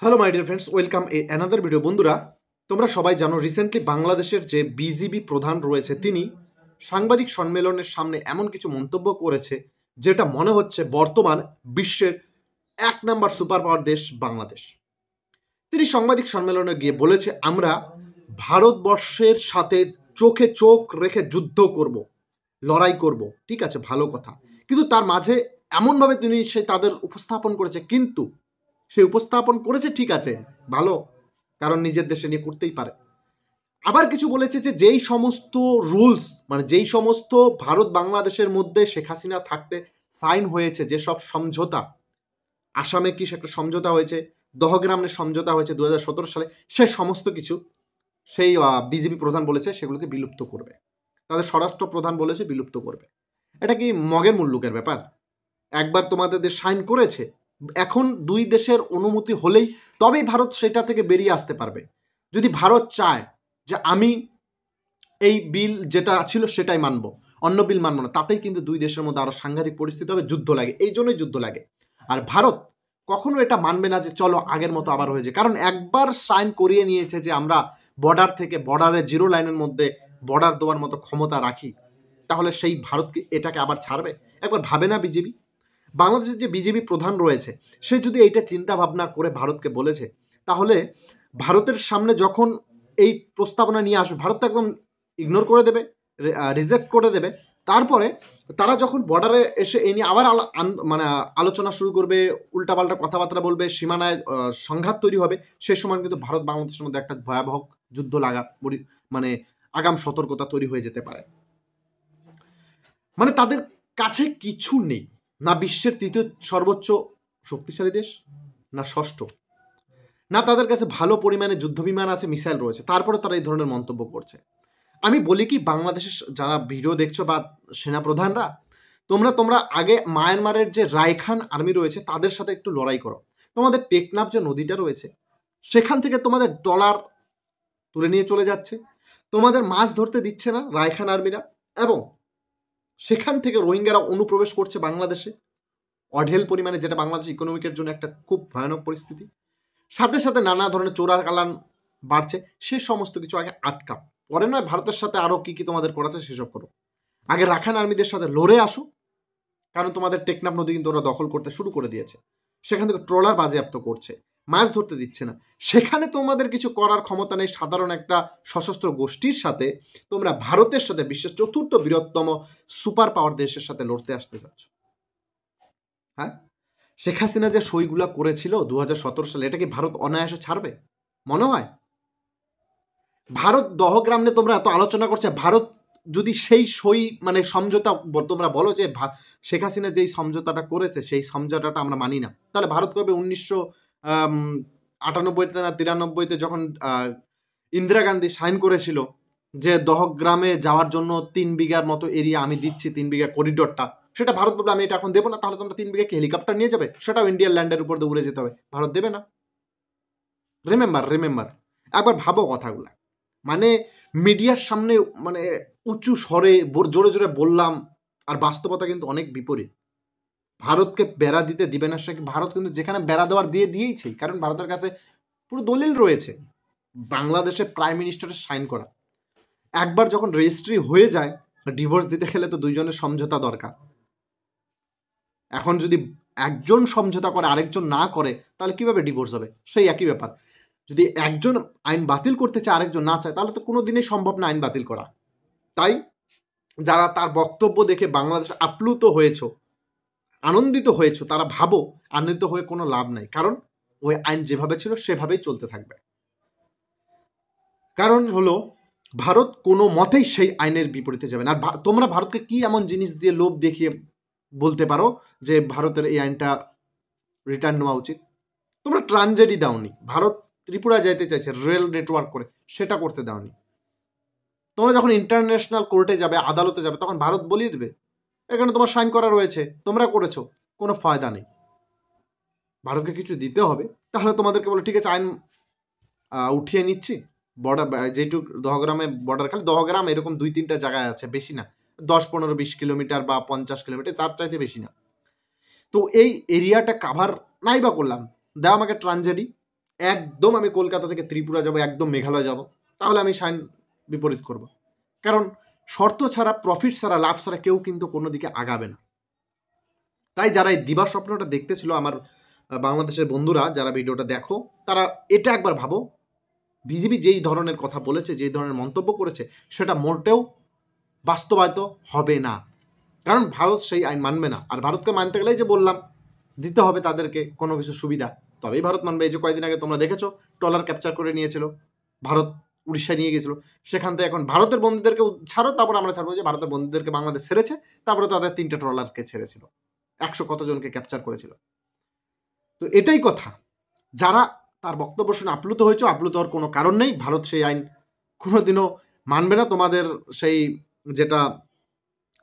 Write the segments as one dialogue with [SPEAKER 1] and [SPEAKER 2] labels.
[SPEAKER 1] Hello my dear friends, welcome another video. বন্ধুরা, তোমরা সবাই জানো রিসেন্টলি বাংলাদেশের যে বিজিবি প্রধান রয়েছে তিনি সাংবাদিক সম্মেলনের সামনে এমন কিছু মন্তব্য করেছে যেটা মনে হচ্ছে বর্তমান বিশ্বের এক নাম্বার সুপার পাওয়ার দেশ বাংলাদেশ। তিনি সাংবাদিক সম্মেলনে গিয়ে বলেছে, আমরা ভারতবর্ষের সাথে চোখে চোখ রেখে যুদ্ধ করব, লড়াই করব। ঠিক আছে, ভালো কথা, কিন্তু তার মাঝে এমনভাবে তিনি তাদের উপস্থাপন করেছে, কিন্তু সে উপস্থাপন করেছে ঠিক আছে, ভালো, কারণ নিজের দেশে নিয়ে করতেই পারে। আবার কিছু বলেছে যে যেই সমস্ত রুলস, মানে যেই সমস্ত ভারত বাংলাদেশের মধ্যে শেখ হাসিনা থাকতে সাইন হয়েছে, যেসব সমঝোতা, আসামে কি একটা সমঝোতা হয়েছে, দহগ্রামের সমঝোতা হয়েছে 2017 সালে, সে সমস্ত কিছু সেই বিজেপি প্রধান বলেছে সেগুলোকে বিলুপ্ত করবে। তাদের স্বরাষ্ট্র প্রধান বলেছে বিলুপ্ত করবে। এটা কি মগের মুল্লুকের ব্যাপার? একবার তোমাদের দেশ সাইন করেছে, এখন দুই দেশের অনুমতি হলেই তবেই ভারত সেটা থেকে বেরিয়ে আসতে পারবে। যদি ভারত চায় যে আমি এই বিল যেটা ছিল সেটাই মানবো, অন্য বিল মানবো না, তাতেই কিন্তু দুই দেশের মধ্যে আরো সাংঘাতিক পরিস্থিতি হবে, যুদ্ধ লাগে। এই জন্যই যুদ্ধ লাগে। আর ভারত কখনো এটা মানবে না যে চলো আগের মতো আবার হয়ে যায়, কারণ একবার সাইন করিয়ে নিয়েছে যে আমরা বর্ডার থেকে বর্ডারের জিরো লাইনের মধ্যে বর্ডার দেওয়ার মতো ক্ষমতা রাখি, তাহলে সেই ভারতকে এটাকে আবার ছাড়বে? একবার ভাবে না বিজেপি? বাংলাদেশের যে বিজেপি প্রধান রয়েছে সে যদি এইটা চিন্তা ভাবনা করে ভারতকে বলেছে, তাহলে ভারতের সামনে যখন এই প্রস্তাবনা নিয়ে আসবে, ভারত তো একদম ইগনোর করে দেবে, রিজেক্ট করে দেবে। তারপরে তারা যখন বর্ডারে এসে এই নিয়ে আবার মানে আলোচনা শুরু করবে, উল্টাপাল্টা কথাবার্তা বলবে, সীমানায় সংঘাত তৈরি হবে, সেই সময় কিন্তু ভারত বাংলাদেশের মধ্যে একটা ভয়াবহ যুদ্ধ লাগা মানে আগাম সতর্কতা তৈরি হয়ে যেতে পারে। মানে তাদের কাছে কিছু নেই, না বিশ্বের তৃতীয় সর্বোচ্চ শক্তিশালী দেশ, না ষষ্ঠ, না তাদের কাছে ভালো পরিমাণে যুদ্ধবিমান আছে, মিসাইল রয়েছে, তারপরে তারা এই ধরনের মন্তব্য করছে। আমি বলি কি, বাংলাদেশের যারা ভিডিও দেখছো বা সেনাপ্রধানরা, তোমরা আগে মায়ানমারের যে রায়খান আর্মি রয়েছে তাদের সাথে একটু লড়াই করো। তোমাদের টেকনাফ যে নদীটা রয়েছে সেখান থেকে তোমাদের ডলার তুলে নিয়ে চলে যাচ্ছে, তোমাদের মাছ ধরতে দিচ্ছে না রায়খান আর্মিরা, এবং সেখান থেকে রোহিঙ্গারা অনুপ্রবেশ করছে বাংলাদেশে অঢেল পরিমাণে, যেটা বাংলাদেশ ইকোনমিকের জন্য একটা খুব ভয়ানক পরিস্থিতি। সাথে সাথে নানা ধরনের চোরাকালান বাড়ছে, সে সমস্ত কিছু আগে আটকা, পরে নয় ভারতের সাথে আরো কি কি তোমাদের করাচ্ছে সেসব করো। আগে রাখান আর্মিদের সাথে লড়ে আসো, কারণ তোমাদের টেকনাফ নদী কিন্তু ওরা দখল করতে শুরু করে দিয়েছে, সেখান থেকে ট্রলার বাজেয়াপ্ত করছে, মাছ ধরতে দিচ্ছে না। সেখানে তোমাদের কিছু করার ক্ষমতা নেই। সাধারণ একটা সশস্ত্র গোষ্ঠীর সাথে তোমরা ভারতের সাথে বিশ্বের চতুর্থ বৃহত্তম সুপার পাওয়ার দেশের সাথে লড়তে আসতে যাচ্ছ। হ্যাঁ, শেখ হাসিনা যে সইগুলা করেছিল 2017 সালে, এটা কি ভারত অনায়াসে ছাড়বে মনে হয়? ভারত দহগ্রাম নিয়ে তোমরা এত আলোচনা করছে, ভারত যদি সেই সই মানে সমঝোতা তোমরা বলো যে শেখ হাসিনা যেই সমঝোতাটা করেছে সেই সমঝোতাটা আমরা মানি না, তাহলে ভারত কবে 1998তে না 93তে যখন ইন্দিরা গান্ধী সাইন করেছিল যে দহগ্রামে যাওয়ার জন্য 3 বিঘার মতো এরিয়া আমি দিচ্ছি, 3 বিঘা করিডোরটা, সেটা ভারত বলবে আমি এটা এখন দেবো না, তাহলে তোমরা 3 বিঘা কি হেলিকপ্টার নিয়ে যাবে? সেটাও ইন্ডিয়ান ল্যান্ডের উপর দিয়ে উড়ে যেতে হবে, ভারত দেবে না। রিমেম্বার একবার ভাবো কথাগুলা। মানে মিডিয়ার সামনে মানে উঁচু স্বরে জোরে জোরে বললাম, আর বাস্তবতা কিন্তু অনেক বিপরীত। ভারতকে বেড়া দিতে দিবে না, সে ভারত কিন্তু যেখানে বেড়া দেওয়ার দিয়েইছে, কারণ ভারতের কাছে পুরো দলিল রয়েছে বাংলাদেশের প্রাইম মিনিস্টারের সাইন করা। একবার যখন রেজিস্ট্রি হয়ে যায়, ডিভোর্স দিতে গেলে তো দুইজনের সমঝোতা দরকার। এখন যদি একজন সমঝোতা করে আরেকজন না করে, তাহলে কিভাবে ডিভোর্স হবে? সেই একই ব্যাপার, যদি একজন আইন বাতিল করতে চায় আরেকজন না চায়, তাহলে তো কোনো দিনই সম্ভব না আইন বাতিল করা। তাই যারা তার বক্তব্য দেখে বাংলাদেশ আপ্লুত হয়েছ, আনন্দিত হয়েছ, তারা ভাবো আনন্দিত হয়ে কোনো লাভ নাই, কারণ ওই আইন যেভাবে ছিল সেভাবেই চলতে থাকবে। কারণ হলো ভারত কোনো মতেই সেই আইনের বিপরীতে যাবে না। আর তোমরা ভারতকে কি এমন জিনিস দিয়ে লোভ দেখিয়ে বলতে পারো যে ভারতের এই আইনটা রিটার্ন নেওয়া উচিত? তোমরা ট্রানজেডি দাওনি, ভারত ত্রিপুরা যাইতে চাইছে রেল নেটওয়ার্ক করে, সেটা করতে দাওনি। তোমরা যখন ইন্টারন্যাশনাল কোর্টে যাবে, আদালতে যাবে, তখন ভারত বলিয়ে দেবে এখানে তোমার সাইন করা রয়েছে, তোমরা করেছো, কোনো ফায়দা নেই। ভারতকে কিছু দিতে হবে, তাহলে তোমাদেরকে বলে ঠিক আছে আইন উঠিয়ে নিচ্ছি, বর্ডার যেটুক দহগ্রামে বর্ডার, খালি দহগ্রাম এরকম 2-3টা জায়গায় আছে, বেশি না, 10-15-20 কিলোমিটার বা 50 কিলোমিটার, তার চাইতে বেশি না। তো এই এরিয়াটা কাভার নাই বা করলাম, দাও আমাকে ট্রানজেডি, একদম আমি কলকাতা থেকে ত্রিপুরা যাব, একদম মেঘালয় যাব, তাহলে আমি সাইন বিপরীত করব। কারণ শর্ত ছাড়া, প্রফিট ছাড়া, লাভ ছাড়া কেউ কিন্তু কোনো দিকে আগাবে না। তাই যারা এই দিবা স্বপ্নটা দেখতেছিল, আমার বাংলাদেশের বন্ধুরা যারা ভিডিওটা দেখো, তারা এটা একবার ভাবো, বিজেপি যেই ধরনের কথা বলেছে, যেই ধরনের মন্তব্য করেছে, সেটা মোটেও বাস্তবায়িত হবে না। কারণ ভারত সেই আইন মানবে না। আর ভারতকে মানতে গেলেই যে বললাম দিতে হবে তাদেরকে কোনো কিছু সুবিধা, তবেই ভারত মানবে। এই যে কয়েকদিন আগে তোমরা দেখেছো ট্রলার ক্যাপচার করে নিয়েছিল ভারত, উড়িষ্যায় নিয়ে গেছিল, সেখান থেকে এখন ভারতের বন্দীদেরকে ছাড়ো, তারপর আমরা ছাড়বো। যে ভারতের বন্দীদেরকে বাংলাদেশ ছেড়েছে, তারপরে তাদের 3টে ট্রলারকে ছেড়েছিল, 100 কতজনকে ক্যাপচার করেছিল। তো এটাই কথা, যারা তার বক্তব্য শুনে আপ্লুত হয়েছে, আপ্লুত হওয়ার কোনো কারণ নেই। ভারত সেই আইন কোনোদিনও মানবে না, তোমাদের সেই যেটা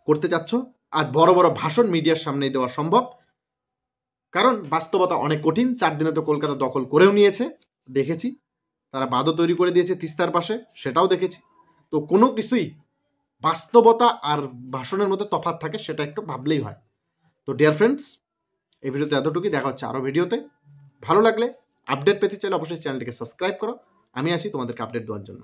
[SPEAKER 1] করতে চাচ্ছ। আর বড় বড় ভাষণ মিডিয়ার সামনেই দেওয়া সম্ভব, কারণ বাস্তবতা অনেক কঠিন। 4 দিনে তো কলকাতা দখল করেও নিয়েছে, দেখেছি। তারা বাঁধও তৈরি করে দিয়েছে তিস্তার পাশে, সেটাও দেখেছি। তো কোনো কিছুই বাস্তবতা আর ভাষণের মধ্যে তফাৎ থাকে, সেটা একটু ভাবলেই হয়। তো ডিয়ার ফ্রেন্ডস, এই ভিডিওতে এতটুকুই। দেখা হচ্ছে আরও ভিডিওতে। ভালো লাগলে, আপডেট পেতে চাইলে অবশ্যই চ্যানেলটিকে সাবস্ক্রাইব করো। আমি আসি তোমাদেরকে আপডেট দেওয়ার জন্য।